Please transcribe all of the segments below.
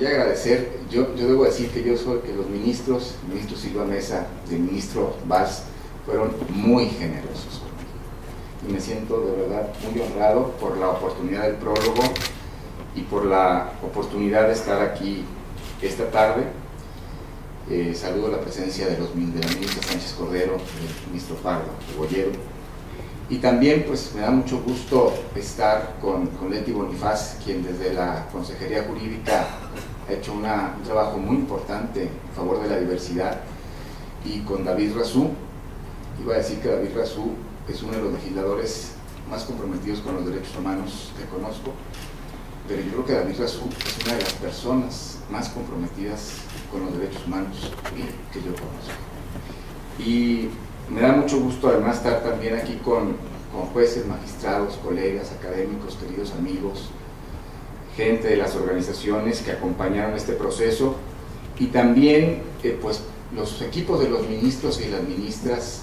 voy a agradecer. Yo debo decir que yo soy que los ministros, el ministro Silva Mesa y el ministro Valls, fueron muy generosos conmigo. Y me siento de verdad muy honrado por la oportunidad del prólogo y por la oportunidad de estar aquí esta tarde. Saludo la presencia de la ministra Sánchez Cordero, del ministro Pardo, de Bollero. Y también pues me da mucho gusto estar con Leti Bonifaz, quien desde la Consejería Jurídica ha hecho un trabajo muy importante en favor de la diversidad, y con David Razú. Iba a decir que David Razú es uno de los legisladores más comprometidos con los derechos humanos que conozco, pero yo creo que David Razú es una de las personas más comprometidas con los derechos humanos que yo conozco. Y me da mucho gusto además estar también aquí con jueces, magistrados, colegas, académicos, queridos amigos, gente de las organizaciones que acompañaron este proceso, y también pues los equipos de los ministros y las ministras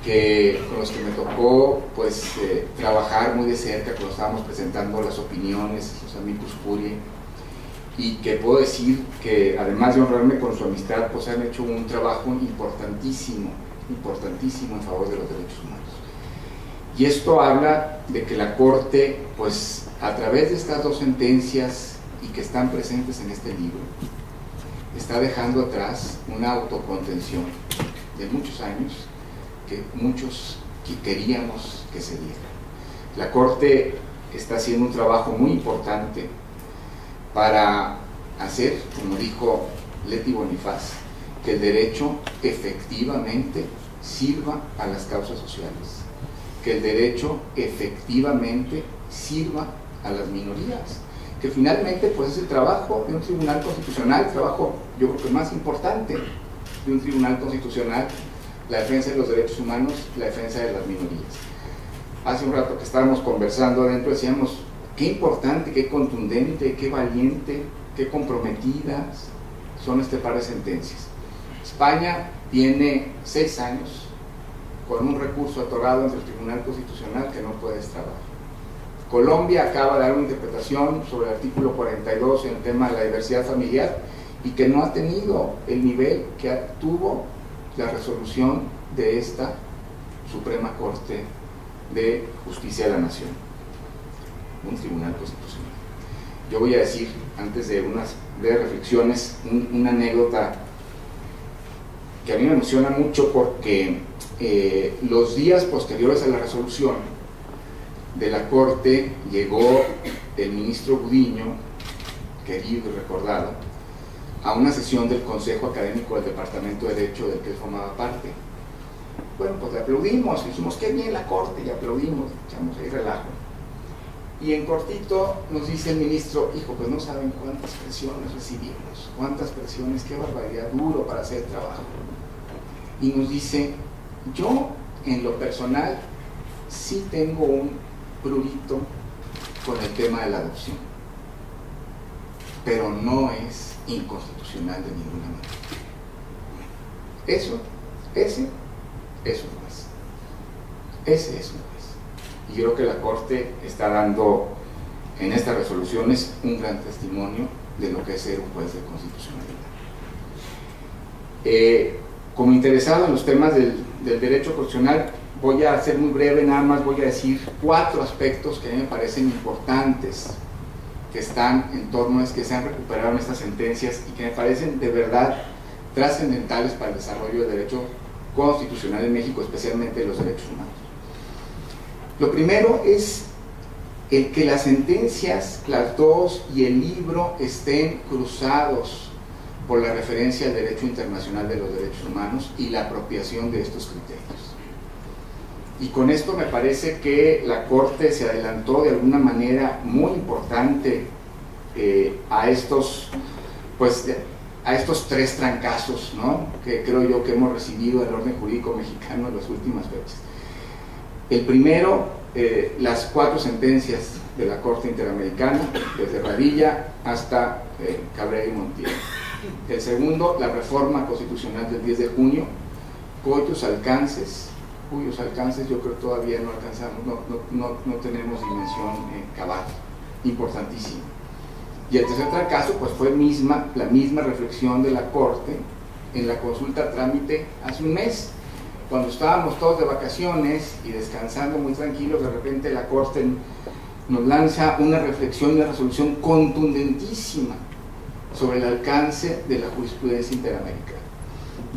con los que me tocó pues trabajar muy de cerca cuando estábamos presentando las opiniones, los amicus curiae, y que puedo decir que además de honrarme con su amistad, pues han hecho un trabajo importantísimo en favor de los derechos humanos. Y esto habla de que la Corte, pues a través de estas dos sentencias y que están presentes en este libro, está dejando atrás una autocontención de muchos años que muchos queríamos que se diera. La Corte está haciendo un trabajo muy importante para hacer, como dijo Leti Bonifaz, que el derecho efectivamente sirva a las causas sociales, que el derecho efectivamente sirva a las minorías, que finalmente pues es el trabajo de un tribunal constitucional, el trabajo yo creo que más importante de un tribunal constitucional, la defensa de los derechos humanos, la defensa de las minorías. Hace un rato que estábamos conversando adentro, decíamos qué importante, qué contundente, qué valiente, qué comprometidas son este par de sentencias. España tiene 6 años con un recurso atorado ante el Tribunal Constitucional que no puede destrabar. Colombia acaba de dar una interpretación sobre el artículo 42 en el tema de la diversidad familiar y que no ha tenido el nivel que tuvo la resolución de esta Suprema Corte de Justicia de la Nación, un Tribunal Constitucional. Yo voy a decir, antes de unas breves reflexiones, una anécdota que a mí me emociona mucho porque los días posteriores a la resolución de la Corte llegó el ministro Gudiño, querido y recordado, a una sesión del Consejo Académico del Departamento de Derecho del que él formaba parte. Bueno, pues le aplaudimos, dijimos qué bien la Corte, y aplaudimos, echamos ahí relajo. Y en cortito nos dice el ministro, hijo, pues no saben cuántas presiones recibimos, cuántas presiones, qué barbaridad, duro para hacer trabajo. Y nos dice, yo en lo personal sí tengo un prurito con el tema de la adopción, pero no es inconstitucional de ninguna manera. Ese no es. Ese no es. Y yo creo que la Corte está dando en estas resoluciones un gran testimonio de lo que es ser un juez de constitucionalidad. Como interesado en los temas del derecho constitucional, voy a ser muy breve, nada más voy a decir 4 aspectos que a mí me parecen importantes que están en torno a que se han recuperado en estas sentencias y que me parecen de verdad trascendentales para el desarrollo del derecho constitucional en México, especialmente de los derechos humanos. Lo primero es el que las sentencias, las dos y el libro estén cruzados por la referencia al derecho internacional de los derechos humanos y la apropiación de estos criterios. Y con esto me parece que la Corte se adelantó de alguna manera muy importante a estos 3 trancazos, ¿no?, que creo yo que hemos recibido del orden jurídico mexicano en las últimas fechas. El primero, las 4 sentencias de la Corte Interamericana, desde Radilla hasta Cabrera y Montiel. El segundo, la reforma constitucional del 10 de junio, cuyos alcances yo creo que todavía no alcanzamos, no tenemos dimensión cabal, importantísimo. Y el tercer caso pues fue la misma reflexión de la Corte en la consulta a trámite hace un mes, cuando estábamos todos de vacaciones y descansando muy tranquilos. De repente la Corte nos lanza una reflexión y una resolución contundentísima sobre el alcance de la jurisprudencia interamericana.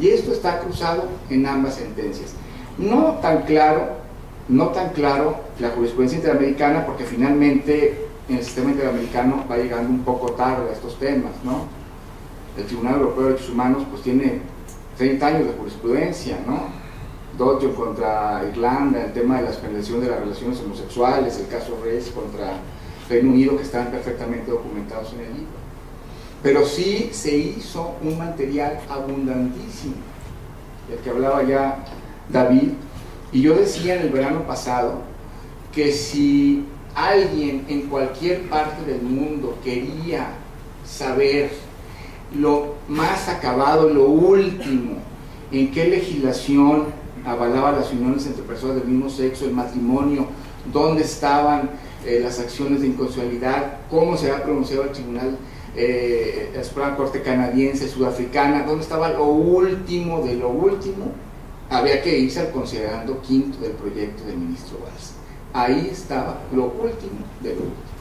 Y esto está cruzado en ambas sentencias. No tan claro la jurisprudencia interamericana, porque finalmente en el sistema interamericano va llegando un poco tarde a estos temas, ¿no? El Tribunal Europeo de Derechos Humanos pues tiene 30 años de jurisprudencia, ¿no? Dodge contra Irlanda, el tema de la penalización de las relaciones homosexuales, el caso Reis contra Reino Unido, que están perfectamente documentados en el libro. Pero sí se hizo un material abundantísimo, del que hablaba ya David, y yo decía en el verano pasado que si alguien en cualquier parte del mundo quería saber lo más acabado, lo último, en qué legislación avalaba las uniones entre personas del mismo sexo, el matrimonio, dónde estaban las acciones de inconstitucionalidad, cómo se había pronunciado el tribunal, la Suprema Corte canadiense, sudafricana, dónde estaba lo último de lo último, había que irse al considerando quinto del proyecto del ministro Valls. Ahí estaba lo último de lo último.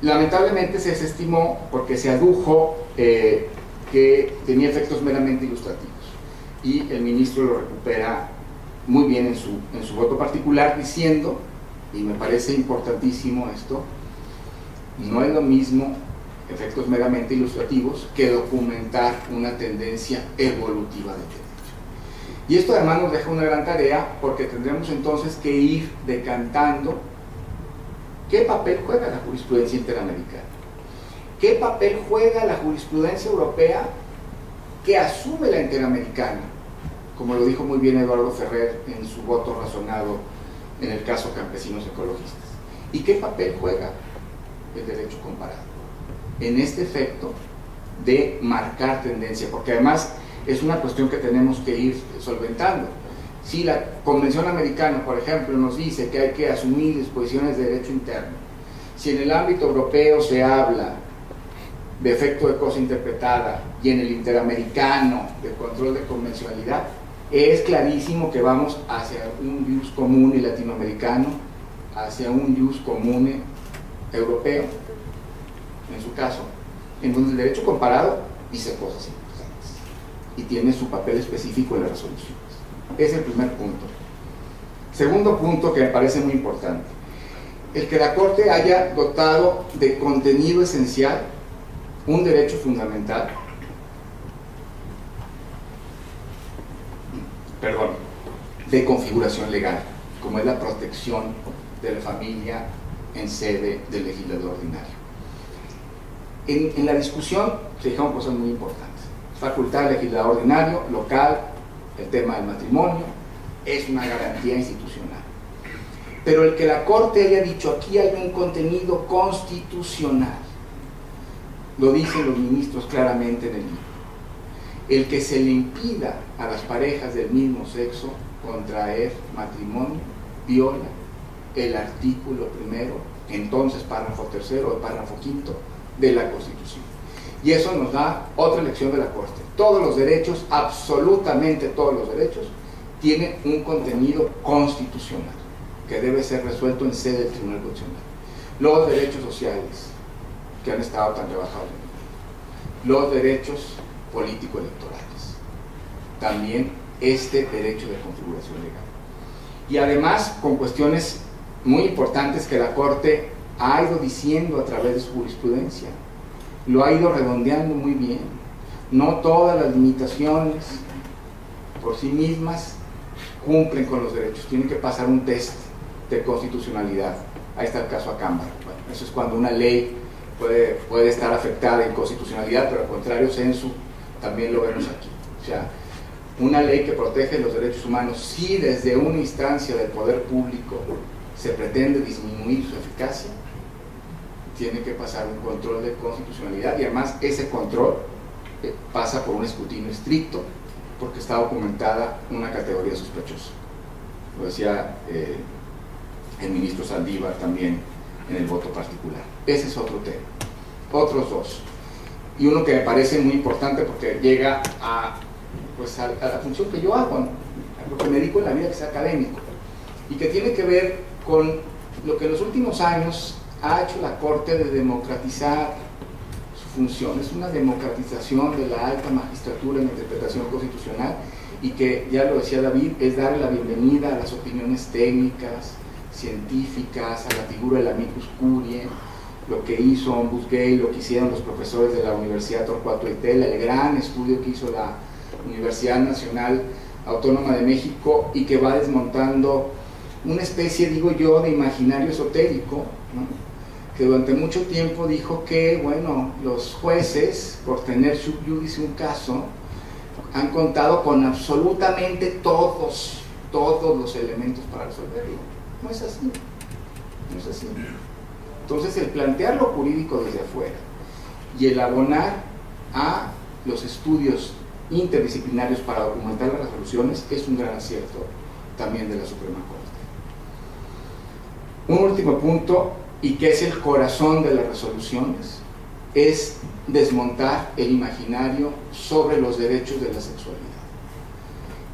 Lamentablemente se desestimó porque se adujo que tenía efectos meramente ilustrativos, y el ministro lo recupera muy bien en su voto particular, diciendo, y me parece importantísimo esto, no es lo mismo efectos meramente ilustrativos que documentar una tendencia evolutiva de derecho. Y esto además nos deja una gran tarea, porque tendremos entonces que ir decantando qué papel juega la jurisprudencia interamericana, qué papel juega la jurisprudencia europea que asume la interamericana, como lo dijo muy bien Eduardo Ferrer en su voto razonado en el caso Campesinos Ecologistas, y qué papel juega el derecho comparado en este efecto de marcar tendencia, porque además es una cuestión que tenemos que ir solventando. Si la Convención Americana, por ejemplo, nos dice que hay que asumir disposiciones de derecho interno, si en el ámbito europeo se habla de efecto de cosa interpretada y en el interamericano de control de convencionalidad, es clarísimo que vamos hacia un jus comune latinoamericano, hacia un jus comune europeo, en su caso, en donde el derecho comparado dice cosas importantes y tiene su papel específico en las resoluciones. Es el primer punto. Segundo punto que me parece muy importante: el que la Corte haya dotado de contenido esencial un derecho fundamental, de configuración legal, como es la protección de la familia en sede del legislador ordinario. En la discusión se dijeron cosas muy importantes: facultad del legislador ordinario, local, el tema del matrimonio, es una garantía institucional. Pero el que la Corte haya dicho aquí hay un contenido constitucional, lo dicen los ministros claramente en el libro. El que se le impida a las parejas del mismo sexo contraer matrimonio viola el artículo primero, entonces párrafo tercero o párrafo quinto de la Constitución. Y eso nos da otra lección de la Corte: todos los derechos, absolutamente todos los derechos, tienen un contenido constitucional que debe ser resuelto en sede del Tribunal Constitucional. Los derechos sociales, que han estado tan rebajados, los derechos político-electorales, también este derecho de configuración legal. Y además con cuestiones muy importantes que la Corte ha ido diciendo a través de su jurisprudencia, lo ha ido redondeando muy bien. No todas las limitaciones por sí mismas cumplen con los derechos, tienen que pasar un test de constitucionalidad. Ahí está el caso Acámbaro. Bueno, eso es cuando una ley puede estar afectada en constitucionalidad, pero al contrario, censo, también lo vemos aquí. O sea, una ley que protege los derechos humanos, si desde una instancia del poder público se pretende disminuir su eficacia, tiene que pasar un control de constitucionalidad, y además ese control pasa por un escrutinio estricto, porque está documentada una categoría sospechosa. Lo decía el ministro Saldívar también en el voto particular. Ese es otro tema. otros dos. Y uno que me parece muy importante porque llega a, pues a la función que yo hago, a lo que me dedico en la vida, que es académico, y que tiene que ver con lo que en los últimos años ha hecho la Corte de democratizar su función. Es una democratización de la alta magistratura en la interpretación constitucional, y que, ya lo decía David, es darle la bienvenida a las opiniones técnicas, científicas, a la figura del amicus curiae, lo que hizo Ombus Gay, lo que hicieron los profesores de la Universidad Torcuato Itela, el gran estudio que hizo la Universidad Nacional Autónoma de México, y que va desmontando una especie, digo yo, de imaginario esotérico, ¿no? Que durante mucho tiempo dijo que, bueno, los jueces, por tener sub judice un caso, han contado con absolutamente todos los elementos para resolverlo. No es así, no es así. Entonces, el plantear lo jurídico desde afuera y el abonar a los estudios interdisciplinarios para documentar las resoluciones es un gran acierto también de la Suprema Corte. Un último punto, y que es el corazón de las resoluciones, es desmontar el imaginario sobre los derechos de la sexualidad.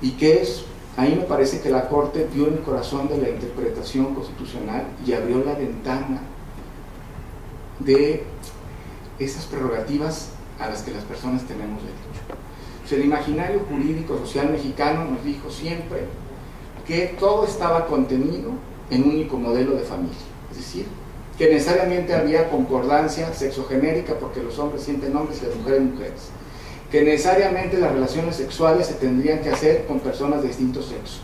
Y que es, ahí me parece que la Corte dio el corazón de la interpretación constitucional y abrió la ventana de esas prerrogativas a las que las personas tenemos derecho. O sea, el imaginario jurídico social mexicano nos dijo siempre que todo estaba contenido en un único modelo de familia, es decir, que necesariamente había concordancia sexogenérica porque los hombres sienten hombres y las mujeres mujeres, que necesariamente las relaciones sexuales se tendrían que hacer con personas de distinto sexo,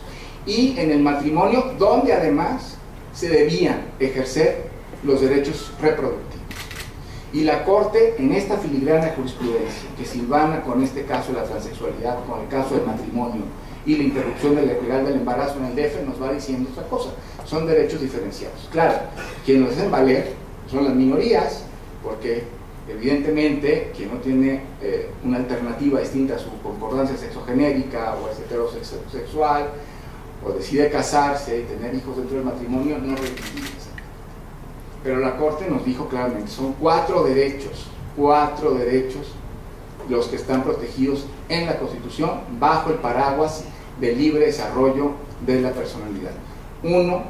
y en el matrimonio donde además se debían ejercer los derechos reproductivos. Y la Corte, en esta filigrana jurisprudencia que silvana con este caso de la transexualidad, con el caso del matrimonio y la interrupción legal del embarazo en el DF, nos va diciendo otra cosa: son derechos diferenciados. Claro, quienes los hacen valer son las minorías, porque evidentemente quien no tiene una alternativa distinta a su concordancia sexogenérica, o es heterosexual, o decide casarse y tener hijos dentro del matrimonio, no reivindica. Pero la Corte nos dijo claramente, son cuatro derechos los que están protegidos en la Constitución bajo el paraguas del libre desarrollo de la personalidad. Uno,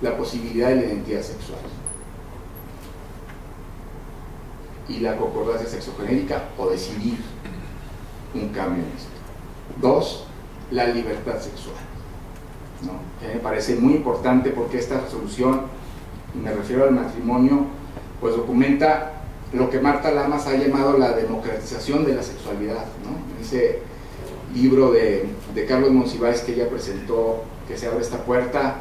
la posibilidad de la identidad sexual y la concordancia sexogenérica o decidir un cambio en esto. Dos, la libertad sexual, ¿no? Que me parece muy importante porque esta resolución, y me refiero al matrimonio, pues documenta lo que Marta Lamas ha llamado la democratización de la sexualidad, ¿no? Ese libro de Carlos Monsiváis que ella presentó, que se abre esta puerta,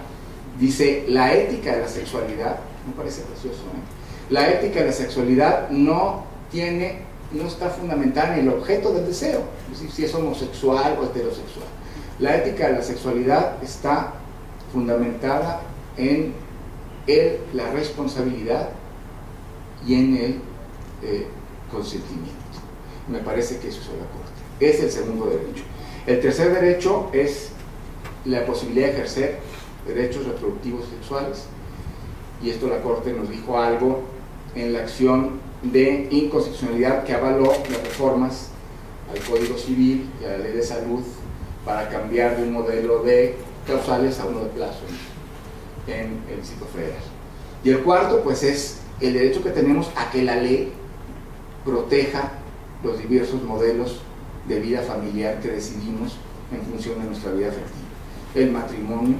dice: la ética de la sexualidad, me parece precioso, ¿eh? La ética de la sexualidad no está fundamentada en el objeto del deseo, es decir, si es homosexual o heterosexual. La ética de la sexualidad está fundamentada en la responsabilidad y en el consentimiento. Me parece que eso es la Corte. Es el segundo derecho. El tercer derecho es la posibilidad de ejercer derechos reproductivos sexuales, y esto la Corte nos dijo algo en la acción de inconstitucionalidad que avaló las reformas al Código Civil y a la Ley de Salud para cambiar de un modelo de causales a uno de plazo en el Distrito Federal. Y el cuarto, pues, es el derecho que tenemos a que la ley proteja los diversos modelos de vida familiar que decidimos en función de nuestra vida afectiva: el matrimonio,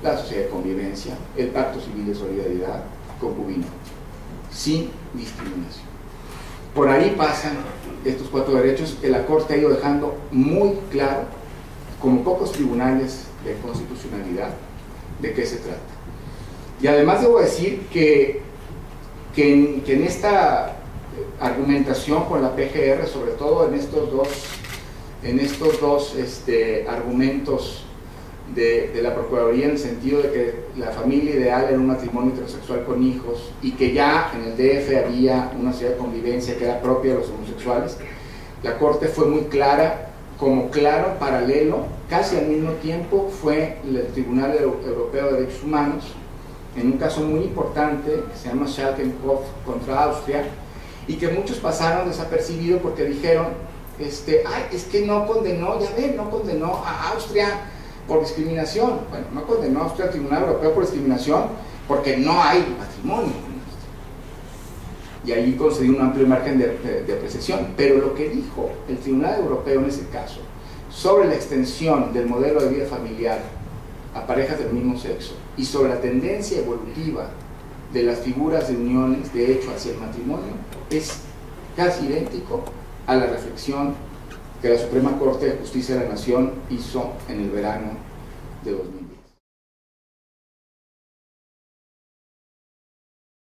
la sociedad de convivencia, el pacto civil de solidaridad, concubinato, sin discriminación. Por ahí pasan estos cuatro derechos que la Corte ha ido dejando muy claro, como pocos tribunales de constitucionalidad, de qué se trata. Y además debo decir que en esta argumentación con la PGR, sobre todo en estos dos argumentos de la Procuraduría, en el sentido de que la familia ideal era un matrimonio heterosexual con hijos, y que ya en el DF había una sociedad de convivencia que era propia de los homosexuales, la Corte fue muy clara. Como claro paralelo, casi al mismo tiempo, fue el Tribunal Europeo de Derechos Humanos, en un caso muy importante que se llama Schalkenkopf contra Austria, y que muchos pasaron desapercibidos porque dijeron, ay, es que no condenó, ya ven, no condenó a Austria por discriminación. Bueno, no condenó a Austria al Tribunal Europeo por discriminación porque no hay matrimonio. Y ahí concedió un amplio margen de apreciación. Pero lo que dijo el Tribunal Europeo en ese caso sobre la extensión del modelo de vida familiar a parejas del mismo sexo y sobre la tendencia evolutiva de las figuras de uniones de hecho hacia el matrimonio es casi idéntico a la reflexión que la Suprema Corte de Justicia de la Nación hizo en el verano de 2000.